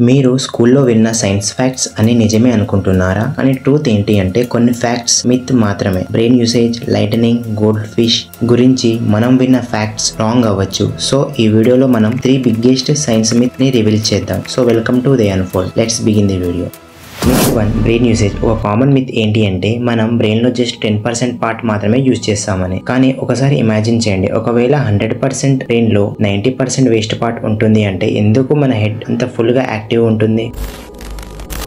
మీరు స్కూల్లో విన్న సైన్స్ ఫ్యాక్ట్స్ అని నిజమే అనుకుంటున్నారా? అని ట్రూత్ ఏంటి అంటే కొన్ని ఫ్యాక్ట్స్ మిత్ మాత్రమే. Brain usage, lightening, gold fish గురించి మనం విన్న ఫ్యాక్ట్స్ రాంగ్ అవ్వచ్చు. సో ఈ వీడియోలో మనం 3 బిగ్గెస్ట్ సైన్స్ మిత్ ని రివీల్ చేద్దాం. So welcome to the unfold. Let's begin the video. Myth 1, brain usage. ఒక కామన్ మిత్ ఏంటి అంటే మనం బ్రెయిన్ లో జస్ట్ 10% పార్ట్ మాత్రమే యూజ్ చేస్తామని. కానీ ఒకసారి ఇమాజిన్ చేయండి, ఒకవేళ 100% బ్రెయిన్ లో 90% వేస్ట్ పార్ట్ ఉంటుంది అంటే ఎందుకు మన హెడ్ అంత ఫుల్ గా యాక్టివ్ ఉంటుంది?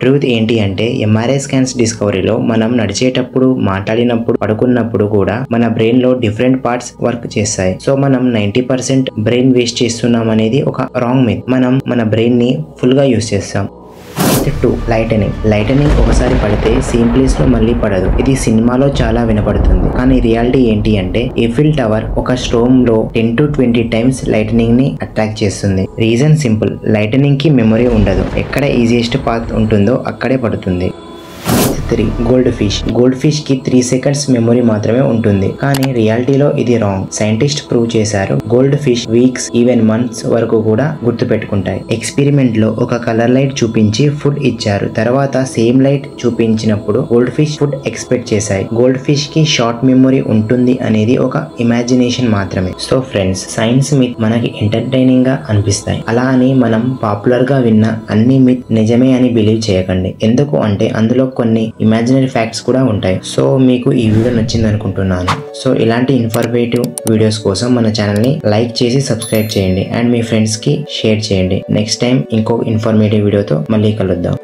ట్రూత్ ఏంటి అంటే ఎంఆర్ఐ స్కాన్స్ డిస్కవరీలో మనం నడిచేటప్పుడు, మాట్లాడినప్పుడు, పడుకున్నప్పుడు కూడా మన బ్రెయిన్ లో డిఫరెంట్ పార్ట్స్ వర్క్ చేస్తాయి. సో మనం 90% బ్రెయిన్ వేస్ట్ చేస్తున్నాం అనేది ఒక రాంగ్ మిత్. మనం మన బ్రెయిన్ ని ఫుల్ గా యూజ్ చేస్తాం. 2, లైటనింగ్ ఒకసారి పడితే సేమ్ ప్లేస్ లో మళ్ళీ పడదు. ఇది సినిమాలో చాలా వినపడుతుంది, కానీ రియాలిటీ ఏంటి అంటే ఎఫిల్ టవర్ ఒక స్టోమ్ లో 10 to 20 టైమ్స్ లైటనింగ్ ని అట్రాక్ట్ చేస్తుంది. రీజన్ సింపుల్, లైటనింగ్ కి మెమరీ ఉండదు. ఎక్కడ ఈజియెస్ట్ పాత్ ఉంటుందో అక్కడే పడుతుంది. 3, గోల్డ్ ఫిష్ కి 3 seconds మెమరీ మాత్రమే ఉంటుంది, కానీ రియాలిటీలో ఇది రాంగ్. సైంటిస్ట్ ప్రూవ్ చేశారు gold fish weeks, even months వరకు కూడా గుర్తు పెట్టుకుంటాయి. ఎక్స్పెరిమెంట్ లో ఒక కలర్ లైట్ చూపించి ఫుడ్ ఇచ్చారు, తర్వాత సేమ్ లైట్ చూపించినప్పుడు గోల్డ్ ఫిష్ ఫుడ్ ఎక్స్పెక్ట్ చేశాయి. గోల్డ్ ఫిష్ కి షార్ట్ మెమరీ ఉంటుంది అనేది ఒక ఇమాజినేషన్ మాత్రమే. సో ఫ్రెండ్స్, సైన్స్ మిత్ మనకి ఎంటర్టైనింగ్ గా అనిపిస్తాయి, అలా అని మనం పాపులర్ గా విన్న అన్ని మిత్ నిజమే అని బిలీవ్ చేయకండి. ఎందుకు అంటే అందులో కొన్ని ఇమాజినరీ ఫ్యాక్ట్స్ కూడా ఉంటాయి. సో మీకు ఈ వీడియో నచ్చింది అనుకుంటున్నాను. సో ఇలాంటి ఇన్ఫర్మేటివ్ వీడియోస్ కోసం మన ఛానల్ ని లైక్ చేసి సబ్స్క్రైబ్ చేయండి అండ్ మీ ఫ్రెండ్స్ కి షేర్ చేయండి. నెక్స్ట్ టైం ఇంకో ఇన్ఫర్మేటివ్ వీడియోతో మళ్ళీ కలుద్దాం.